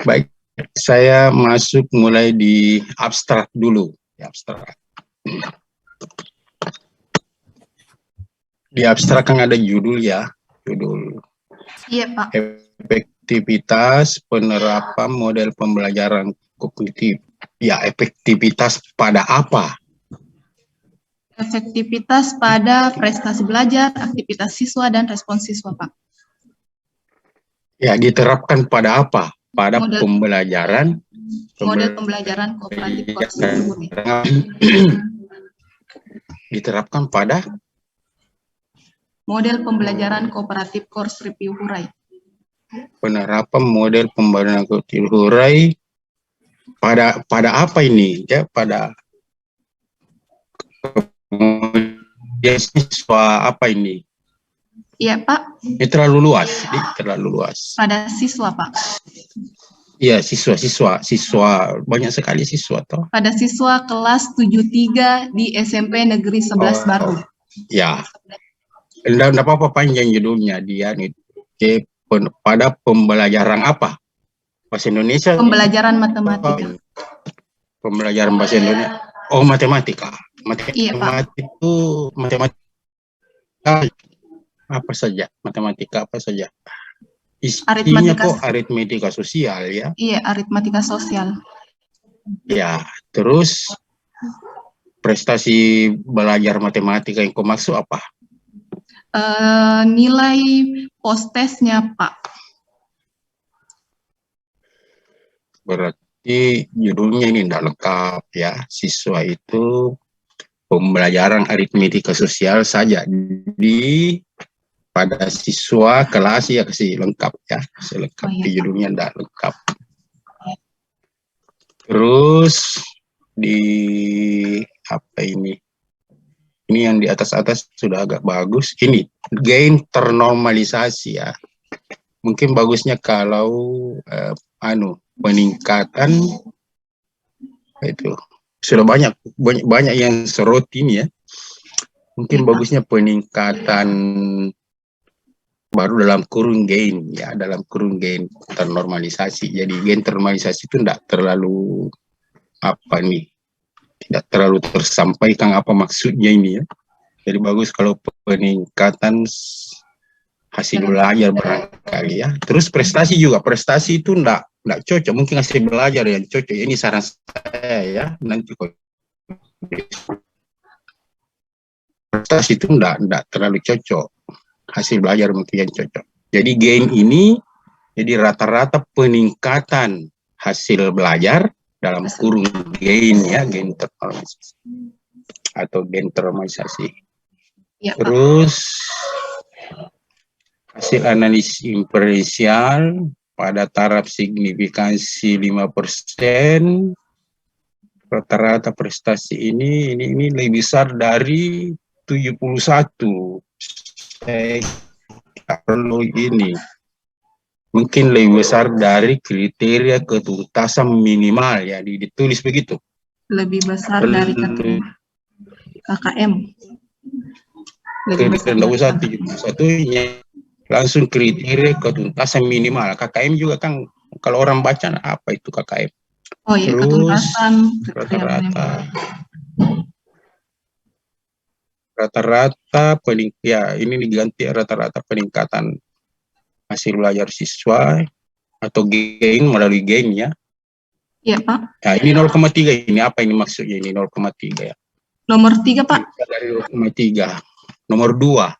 Baik, saya masuk mulai di abstrak dulu. Abstrak. Di abstrak kan ada judul ya, judul. Iya, Pak. Efektivitas penerapan model pembelajaran kognitif. Ya, efektivitas pada apa? Efektivitas pada prestasi belajar, aktivitas siswa, dan respons siswa, Pak. Ya, diterapkan pada apa? Pada Model pembelajaran. Model pembelajaran kooperatif Korps Review. Diterapkan pada Model pembelajaran kooperatif Korps Review Hurai. penerapan model pembelajaran kooperatif Hurai pada apa ini? Ya, pada siswa apa ini? Iya, Pak. Ini terlalu luas, Pada siswa, Pak. Iya, siswa banyak sekali siswa toh. Pada siswa kelas 73 di SMP Negeri 11 Baru. Ya. Enggak apa-apa panjang judulnya dia nih. Pada pembelajaran apa? Bahasa Indonesia? Pembelajaran matematika. Pembelajaran bahasa Indonesia. Oh, matematika. Iya, Pak. Matematika apa saja? Matematika apa saja? Isinya kok aritmetika sosial ya? Iya, aritmetika sosial. Ya, terus prestasi belajar matematika yang kau maksud apa? Nilai post-tesnya, Pak. Berarti judulnya ini tidak lengkap ya. Siswa itu pembelajaran aritmetika sosial saja. Pada siswa kelas ya kasih lengkap ya. Selengkap judulnya tidak lengkap. Terus di apa ini? Ini yang di atas-atas sudah agak bagus. Ini gain ternormalisasi ya. Mungkin bagusnya kalau peningkatan itu sudah banyak yang soroti ini ya. Mungkin bagusnya peningkatan baru dalam kurung gain ya, dalam kurung gain ternormalisasi. Jadi gain ternormalisasi itu tidak terlalu tidak terlalu tersampaikan apa maksudnya ini ya. Jadi bagus kalau peningkatan hasil belajar barangkali ya. Terus prestasi juga, prestasi itu enggak cocok, mungkin hasil belajar yang cocok. Ini saran saya ya, nanti prestasi itu enggak terlalu cocok, hasil belajar mungkin yang cocok. Jadi gain ini, jadi rata-rata peningkatan hasil belajar dalam kurung gain ya, gain ternormalisasi atau gain ternormalisasi. Ya, terus hasil analisis inferensial pada taraf signifikansi 5%, rata-rata prestasi ini lebih besar dari 71. Saya perlu ini. Mungkin lebih besar dari kriteria ketuntasan minimal ya, ditulis begitu. Lebih besar dari KKM. Lebih besar dari satunya langsung kriteria ketuntasan minimal. KKM juga kan kalau orang baca apa itu KKM? Oh iya, terus rata-rata ini diganti rata-rata peningkatan hasil belajar siswa atau gain melalui gain ya. Iya, Pak. Ya, ini 0,3 ini apa ini maksudnya ini 0,3 ya? Nomor 3, Pak. Dari 0,3. Nomor 2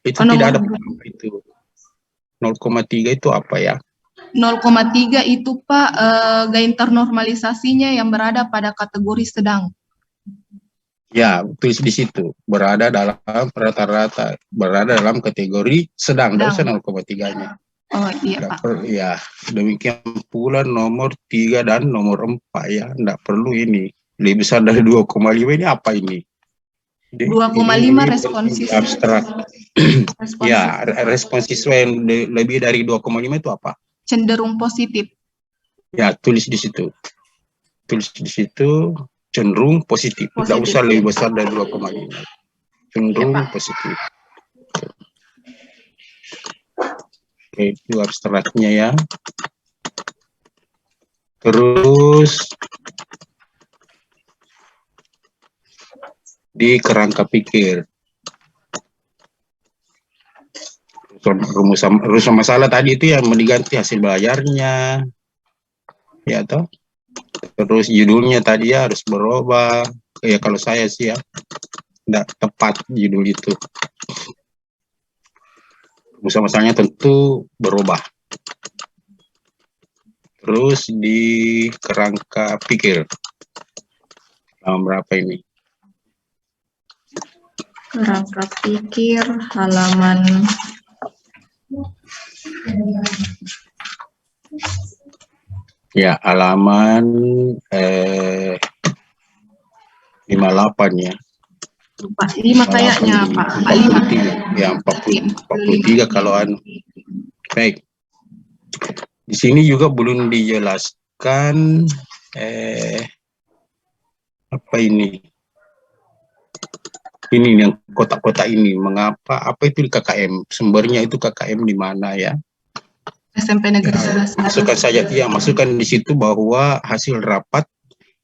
itu tidak ada itu. 0,3 itu apa ya? 0,3 itu Pak gain ternormalisasinya yang berada pada kategori sedang. Ya, tulis di situ berada dalam rata-rata berada dalam kategori sedang. Tidak usah 0,3-nya. Oh iya Pak. Ya, demikian pula nomor 3 dan nomor 4 ya, tidak perlu ini. Lebih besar dari 2,5 ini apa ini? 2,5 respons siswa. Abstrak. Ya, respons siswa yang lebih dari 2,5 itu apa? Cenderung positif. Ya, tulis di situ. Tulis di situ cenderung positif. Tidak usah lebih besar dari 2,5. Cenderung positif. Oke, itu abstraknya ya. Terus di kerangka pikir. Rumus masalah tadi itu yang mengganti hasil belajarnya, ya toh. Terus judulnya tadi ya harus berubah. Ya kalau saya sih ya, tidak tepat judul itu. Rumus masalahnya tentu berubah. Terus di kerangka pikir. Berapa ini? Kerangka pikir halaman ya halaman 58 ya. 45 kayaknya Pak. 45. Ya 43 kalau baik. Di sini juga belum dijelaskan apa ini? Ini yang kotak-kotak ini, mengapa, apa itu di KKM? Sumbernya itu KKM di mana ya? SMP Negeri 11. Masukkan saja, ya, masukkan di situ bahwa hasil rapat,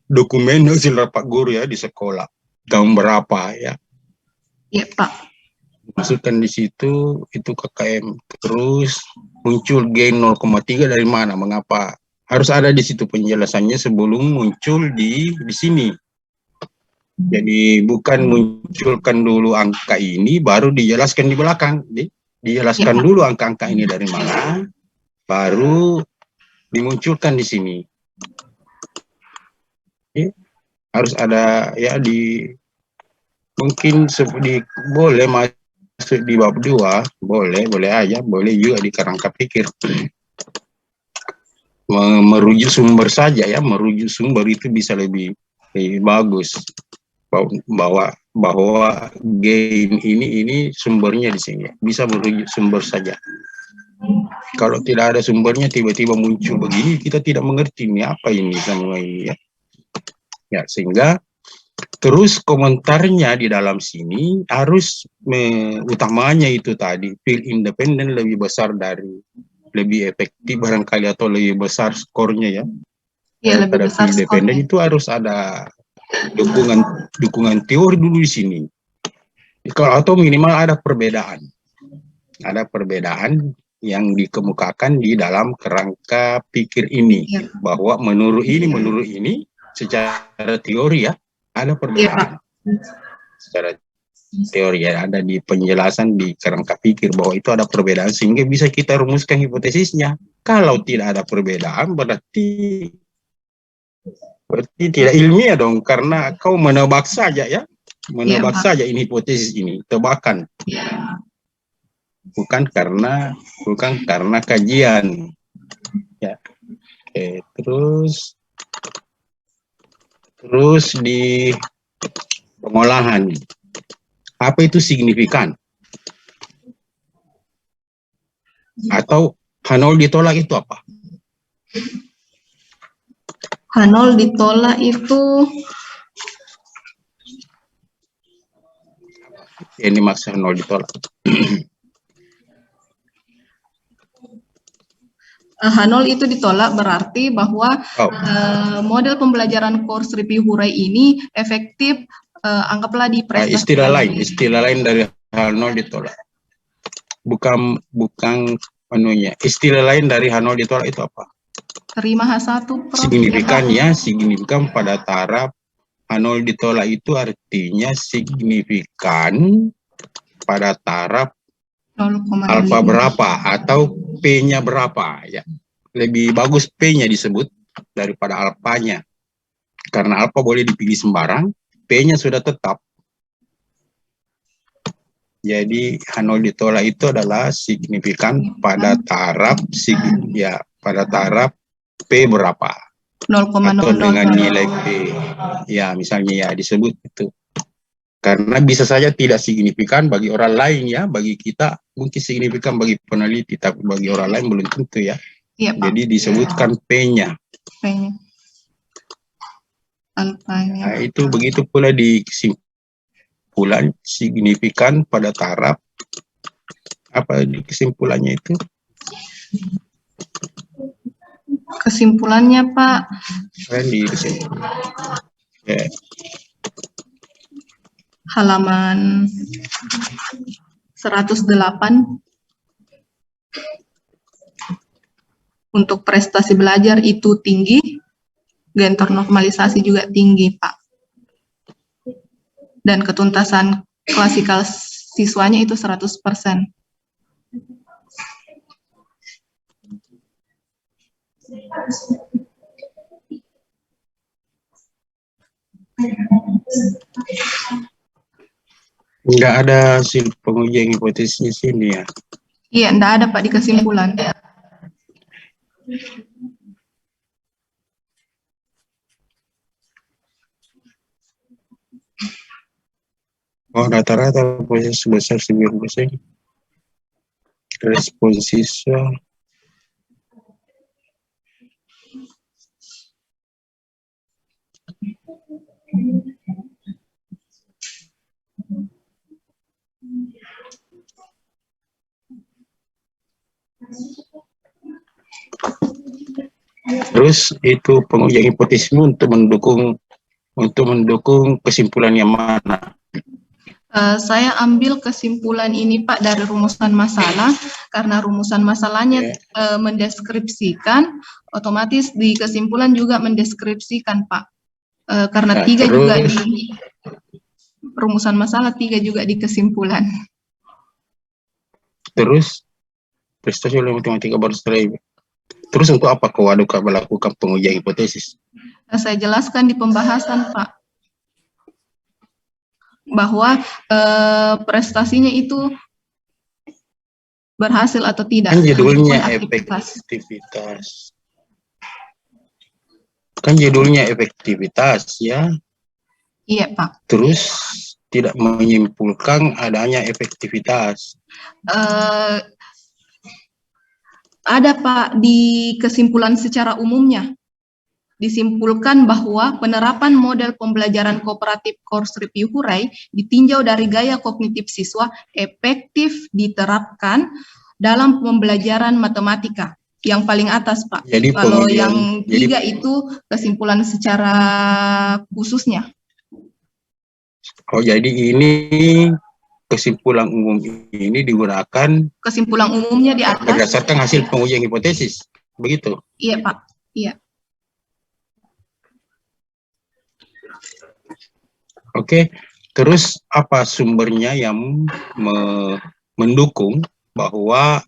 dokumen hasil rapat guru ya di sekolah. Tahun berapa ya? Iya Pak. Masukkan di situ, itu KKM. Terus muncul gain 0,3 dari mana? Mengapa? Harus ada di situ penjelasannya sebelum muncul di sini. Jadi bukan munculkan dulu angka ini, baru dijelaskan di belakang. Dijelaskan ya, dulu angka-angka ini dari mana, baru dimunculkan di sini. Jadi, harus ada ya mungkin boleh masuk di bab 2, boleh aja, boleh juga di kerangka pikir. Merujuk sumber saja ya, merujuk sumber itu bisa lebih bagus. Bahwa gain ini sumbernya di sini, bisa merujuk sumber saja. Kalau tidak ada sumbernya tiba-tiba muncul begini, kita tidak mengerti ini apa ini semua ini ya. Ya, sehingga terus komentarnya di dalam sini harus utamanya itu tadi, feel independen lebih besar dari, lebih efektif barangkali atau lebih besar skornya ya. Ya, lebih besar independen itu harus ada dukungan teori dulu di sini. Kalau atau minimal ada perbedaan yang dikemukakan di dalam kerangka pikir ini, ya, bahwa menurut ini secara teori ya ada perbedaan. Ya, secara teori ya ada di penjelasan di kerangka pikir bahwa itu ada perbedaan sehingga bisa kita rumuskan hipotesisnya. Kalau tidak ada perbedaan berarti tidak ilmiah dong, karena kau menebak saja ya, menebak saja ini hipotesis ini, tebakan, bukan karena kajian ya. Oke, terus di pengolahan, apa itu signifikan atau H0 ditolak itu apa? H0 ditolak itu ini maksud H0 ditolak. H0 itu ditolak berarti bahwa model pembelajaran course review Hurai ini efektif, anggaplah di prestasi. Istilah lain dari H0 ditolak. Bukan anunya. Istilah lain dari H0 ditolak itu apa? Terima H1. Signifikan pada taraf H0 ditolak itu artinya signifikan pada taraf alfa berapa atau P-nya berapa ya. Lebih bagus P-nya disebut daripada alfanya. Karena alfa boleh dipilih sembarang, P-nya sudah tetap. Jadi H0 ditolak itu adalah signifikan pada taraf pada taraf P berapa. 0,00 atau dengan nilai P. Ya, misalnya ya disebut itu. Karena bisa saja tidak signifikan bagi orang lain ya, bagi kita mungkin signifikan bagi peneliti, tapi bagi orang lain belum tentu ya. Iya, Pak. Jadi disebutkan P-nya. P-nya. Alfanya. Nah, itu begitu pula di kesimpulan signifikan pada taraf apa di kesimpulannya itu? Kesimpulannya, Pak. Di kesimpulan. Ya. Halaman 108. Untuk prestasi belajar itu tinggi, gentor normalisasi juga tinggi, Pak. Dan ketuntasan klasikal siswanya itu 100%. Nggak ada hasil pengujian hipotesis di sini ya? Iya, nggak ada, Pak, di kesimpulan. Oh, rata-rata proses sebesar 9%. Respon siswa. Terus itu pengujian hipotesismu untuk mendukung kesimpulan yang mana? Saya ambil kesimpulan ini, Pak, dari rumusan masalah, karena rumusan masalahnya mendeskripsikan, otomatis di kesimpulan juga mendeskripsikan, Pak. Karena Nah, 3 juga di rumusan masalah, 3 juga di kesimpulan. Terus prestasi oleh matematika baru setelah. Terus untuk apa kau melakukan pengujian hipotesis? Saya jelaskan di pembahasan, Pak, bahwa prestasinya itu berhasil atau tidak. Kan judulnya efektivitas. Kan judulnya efektivitas, ya? Iya, Pak. Terus tidak menyimpulkan adanya efektivitas. Ada, Pak, di kesimpulan secara umumnya. Disimpulkan bahwa penerapan model pembelajaran kooperatif course review Hurai ditinjau dari gaya kognitif siswa efektif diterapkan dalam pembelajaran matematika. Yang paling atas, Pak. Jadi kalau yang 3 itu kesimpulan secara khususnya. Oh, jadi ini kesimpulan umum ini digunakan kesimpulan umumnya di atas berdasarkan hasil pengujian hipotesis, begitu? Iya, Pak. Iya. Oke, terus apa sumbernya yang mendukung bahwa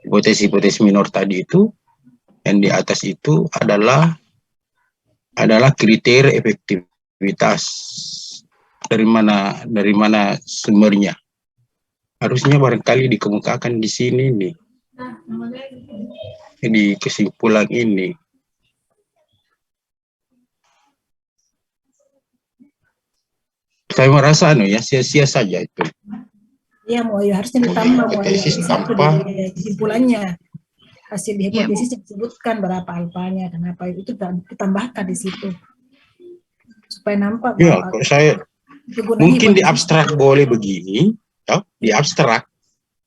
hipotesis-hipotesis minor tadi itu yang di atas itu adalah kriteria efektivitas? Dari mana sumbernya? Harusnya barangkali dikemukakan di sini nih, di kesimpulan ini. Saya merasa sia-sia saja itu. Iya, mau ya harusnya ditambah hipotesis tanpa kesimpulannya. Hasil hipotesis disebutkan berapa alfanya, kenapa itu ditambahkan di situ supaya nampak. Ya, saya mungkin di abstrak boleh begini, ya, di abstrak,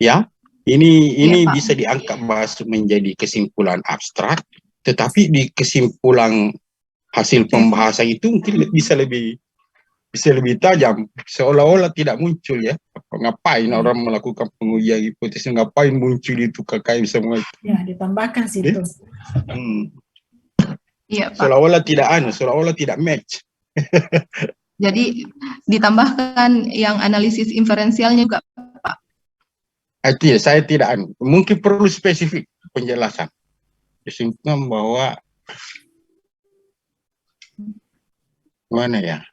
ya. Ini bisa diangkat masuk menjadi kesimpulan abstrak, tetapi di kesimpulan hasil pembahasan itu mungkin bisa lebih tajam, seolah-olah tidak muncul, ya. Ngapain orang melakukan pengujian hipotesis, ngapain muncul itu KKM semua itu? Ya, ditambahkan situ. Iya, Pak. Seolah-olah tidak match. Jadi ditambahkan yang analisis inferensialnya juga, Pak. Saya tidak, mungkin perlu spesifik penjelasan. Kesimpulan bahwa mana ya?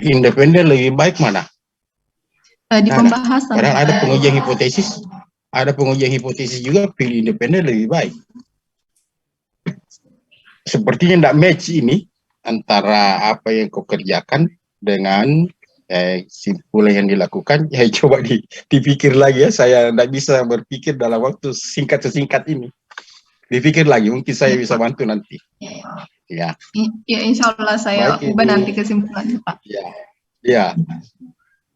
Independen lebih baik mana? Di pembahasan. Padahal ada pengujian hipotesis juga, pilih independen lebih baik. Sepertinya tidak match ini antara apa yang kau kerjakan dengan kesimpulan yang dilakukan. Ya, coba dipikir lagi, ya. Saya tidak bisa berpikir dalam waktu sesingkat ini. Dipikir lagi, mungkin saya bisa bantu nanti. Ya. Ya, insya Allah saya ubah nanti kesimpulannya, Pak. Ya.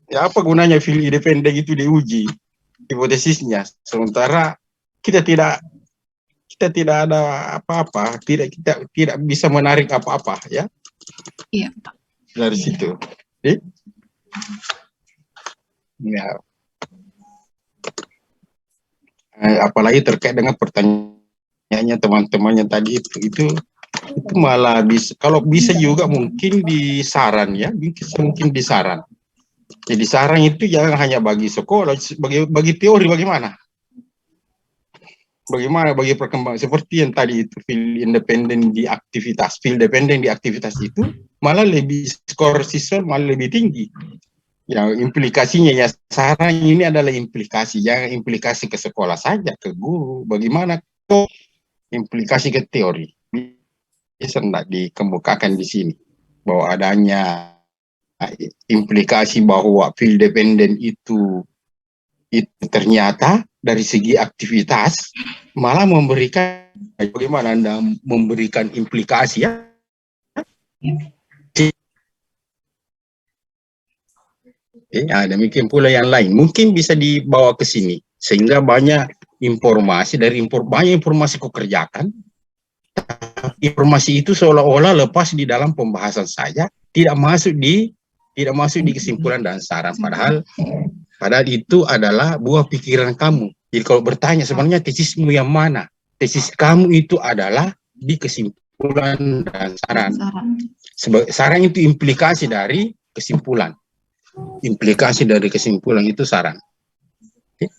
Ya apa gunanya field independen itu diuji hipotesisnya, sementara kita tidak ada apa-apa, kita tidak bisa menarik apa-apa ya Iya, Pak. dari situ. Jadi, ya, apalagi terkait dengan pertanyaannya teman-temannya tadi itu malah bisa, kalau bisa juga mungkin di saran ya, mungkin di saran. Jadi saran itu jangan hanya bagi sekolah, bagi teori bagaimana? Bagaimana bagi perkembangan seperti yang tadi itu field independen di aktivitas itu malah lebih skor siswa malah lebih tinggi. Yang implikasinya ya saran ini adalah implikasi, jangan implikasi ke sekolah saja, ke guru. Bagaimana kok implikasi ke teori? Bisa tidak dikemukakan di sini bahwa adanya implikasi bahwa field dependent itu ternyata dari segi aktivitas malah memberikan, bagaimana Anda memberikan implikasi ya? Ya, demikian pula yang lain mungkin bisa dibawa ke sini sehingga banyak informasi banyak informasi kau kerjakan, informasi itu seolah-olah lepas di dalam pembahasan saja, tidak masuk di kesimpulan dan saran, padahal itu adalah buah pikiran kamu. Jadi kalau bertanya sebenarnya tesismu yang mana, tesis kamu itu adalah di kesimpulan dan saran. Saran itu implikasi dari kesimpulan, itu saran.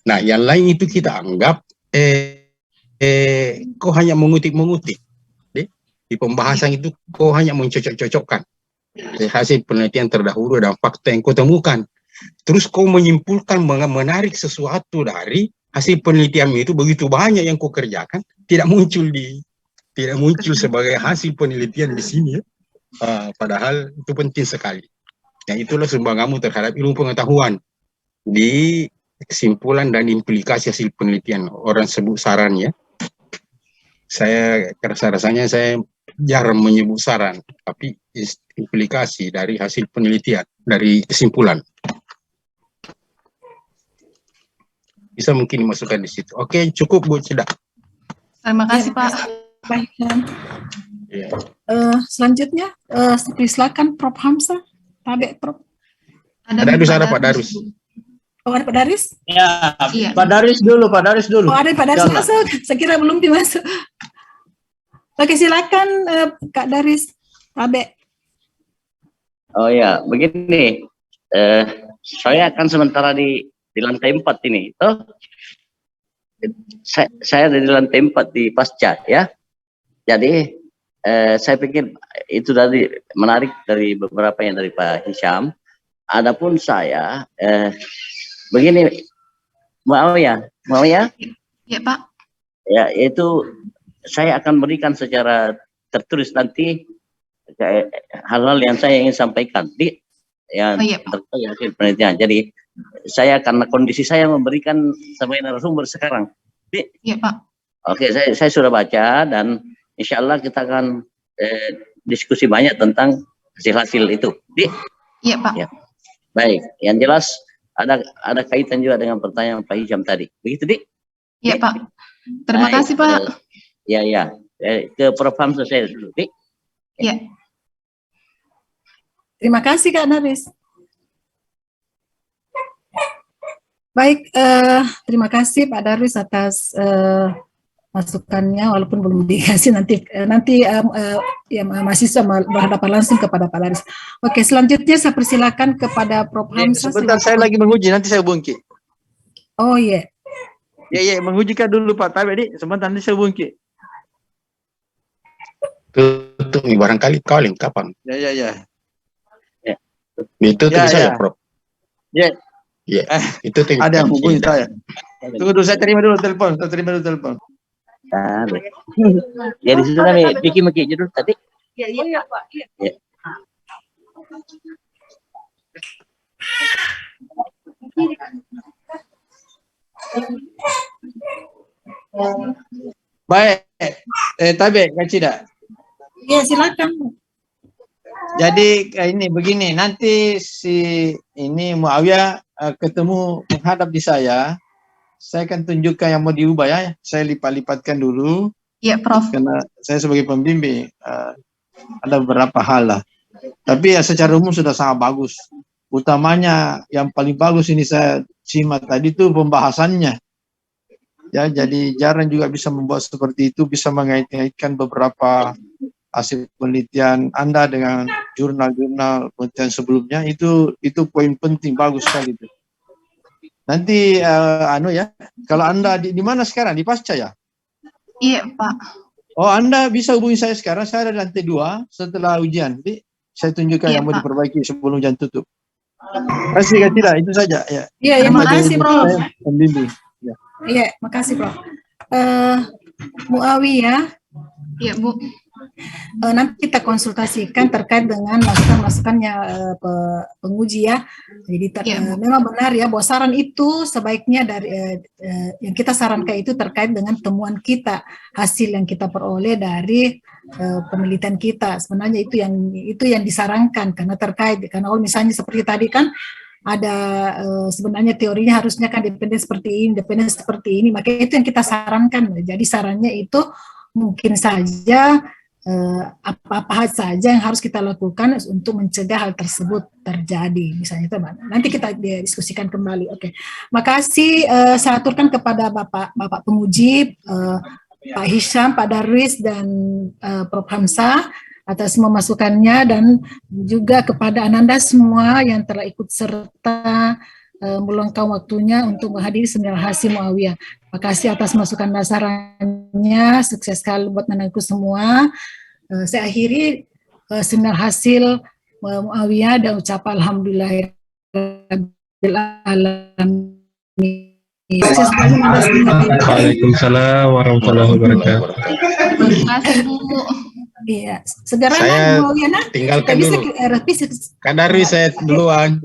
Nah yang lain itu kita anggap kau hanya mengutip di pembahasan itu, kau hanya mencocok-cocokkan hasil penelitian terdahulu dan fakta yang kau temukan, terus kau menyimpulkan menarik sesuatu dari hasil penelitian itu. Begitu banyak yang kau kerjakan tidak muncul sebagai hasil penelitian di sini ya. Padahal itu penting sekali. Yang itulah sumbanganmu terhadap ilmu pengetahuan di kesimpulan dan implikasi hasil penelitian. Orang sebut saran ya. Saya rasanya saya jarang menyebut saran, tapi implikasi dari hasil penelitian, dari kesimpulan. Bisa mungkin dimasukkan di situ. Oke, cukup Bu Cida. Terima kasih Pak. Baik. Ya. Selanjutnya, silakan Prof. Hamzah. Tabe, Prof. Ada Pak Darus. Oh, ada Pak Daris? Ya, Iya. Pak Daris dulu. Oh, ada Pak Daris masuk. Saya kira belum dimasuk. Oke, silakan Kak Daris. Tabe. Oh ya, begini. Saya akan sementara di lantai 4 ini. Saya ada di lantai 4 di Pasca ya. Jadi saya pikir itu tadi menarik dari beberapa yang dari Pak Hisham. Adapun saya begini, mau ya? Ya Pak. Ya, itu saya akan berikan secara tertulis nanti hal-hal yang saya ingin sampaikan terkait hasil penelitian. Jadi saya karena kondisi saya memberikan sebagai narasumber sekarang. Iya Pak. Oke, saya sudah baca dan insya Allah kita akan diskusi banyak tentang hasil-hasil itu. Iya Pak. Ya. Baik, yang jelas ada kaitan juga dengan pertanyaan Pak Hisham tadi. Begitu, Dik? Iya Pak. Terima kasih Pak. Ya. Ke Prof. Hamzah saya dulu, Dik. Iya. Terima kasih Kak Daris. Baik, terima kasih Pak Daris atas masukannya, walaupun belum dikasih nanti ya, mahasiswa berhadapan langsung kepada Pak Daris. Oke, selanjutnya saya persilakan kepada Prof. Hamzah. Sebentar, saya lagi menguji, nanti saya bungki. Oh iya. Ya, mengujikan dulu Pak Tabe, sebentar nanti saya bungki. Tutup nih, barangkali calling kapan? Ya. Itu bisa ya, Prof? Ya. Iya. Itu ada yang hubungi saya. Tunggu dulu, saya terima dulu telepon. Ya di situ kami bikin judul tadi. Iya Pak. Ya. Baik, Tabe, Kak Cida. Ya, silakan. Jadi ini begini, nanti si ini Muawiyah ketemu menghadap di saya akan tunjukkan yang mau diubah ya. Saya lipat-lipatkan dulu. Iya, Prof. Karena saya sebagai pembimbing ada beberapa hal lah. Tapi ya secara umum sudah sangat bagus. Utamanya yang paling bagus ini saya simak tadi itu pembahasannya. Ya, jadi jarang juga bisa membuat seperti itu, bisa mengait-ngaitkan beberapa hasil penelitian Anda dengan jurnal-jurnal penelitian sebelumnya. Itu poin penting, bagus sekali itu. Nanti kalau Anda di mana sekarang? Di Pasca ya? Iya, Pak. Oh, Anda bisa hubungi saya sekarang. Saya ada di lantai 2 setelah ujian. Jadi saya tunjukkan yang mau diperbaiki sebelum ujian tutup. Kasih tidak? Itu saja ya. Iya, terima kasih, Prof. Pembimbing. Iya, makasih, Prof. Muawiyah. Iya, Bu. Nanti kita konsultasikan terkait dengan masukan-masukannya penguji ya. Jadi memang benar ya, bahwa saran itu sebaiknya dari yang kita sarankan itu terkait dengan temuan kita, hasil yang kita peroleh dari penelitian kita. Sebenarnya itu yang disarankan karena kalau misalnya seperti tadi kan ada sebenarnya teorinya harusnya kan dependen seperti ini, maka itu yang kita sarankan. Jadi sarannya itu mungkin saja apa-apa saja yang harus kita lakukan untuk mencegah hal tersebut terjadi, misalnya itu. Nanti kita diskusikan kembali. Oke, makasih. Saya aturkan kepada Bapak penguji, Pak Hisham, Pak Darwis, dan Prof Hamzah atas semua masukannya, dan juga kepada Ananda semua yang telah ikut serta meluangkan waktunya untuk menghadiri seminar hasil Muawiyah. Terima kasih atas masukan dasarnya, sukses sekali buat anakku semua. Saya akhiri seminar hasil Muawiyah dan ucapan alhamdulillahirabbil alamin. Waalaikumsalam warahmatullahi wabarakatuh. Terima kasih, Bu. Iya, segera Saya Muawiyah, tinggalkan dulu. Kan dari saya duluan.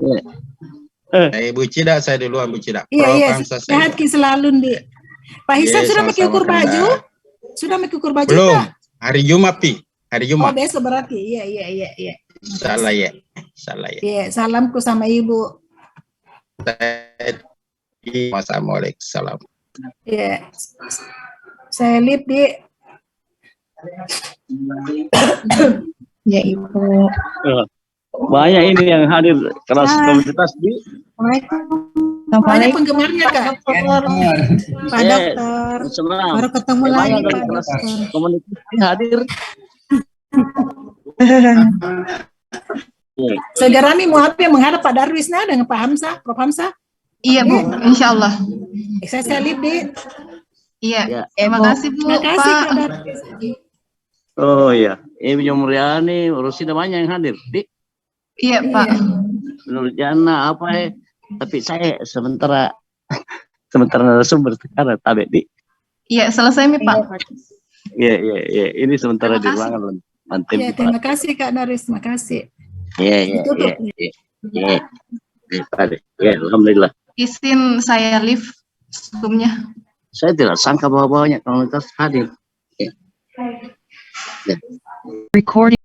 Bu Cida, saya duluan Bu Cida. Iya, sehat selalu, Di. Pak Hisam sudah pakai ukur baju? Sudah pakai ukur baju? Belum. Hari Jumat, Pi. Hari Jumat. Oh, besok berarti. Iya. Salah ya. Iya, salamku sama Ibu. Wassalamualaikum. Iya. Saya lip, Di. Ya, Ibu. Banyak ini yang hadir kelas komunitas di. Banyak penggemarnya, Kak. Pak Dokter. Baru ketemu lagi, Pak Dokter. Komunitas hadir. Saudara Mi Muawiyah menghadap Pak Darwis dengan Pak Hamzah, Prof Hamzah. Iya, Bu. Insya Allah. Saya salib, Di. Iya. Terima kasih, Bu. Terima kasih, Pak. Pak Darwis. Oh iya, Ibu Mulyani, Rosida banyak yang hadir, Di. Iya, Pak. Nurjana apa ya? Tapi saya sementara narasumber sekarang, tabe, Di. Iya, selesai Mi, Pak. Iya. Ini sementara di ruangan lantai. Iya, terima kasih Kak Darwis, terima kasih. Iya. Alhamdulillah. Izin saya live sebelumnya. Saya tidak sangka bahwa banyak komunitas hadir. Recording.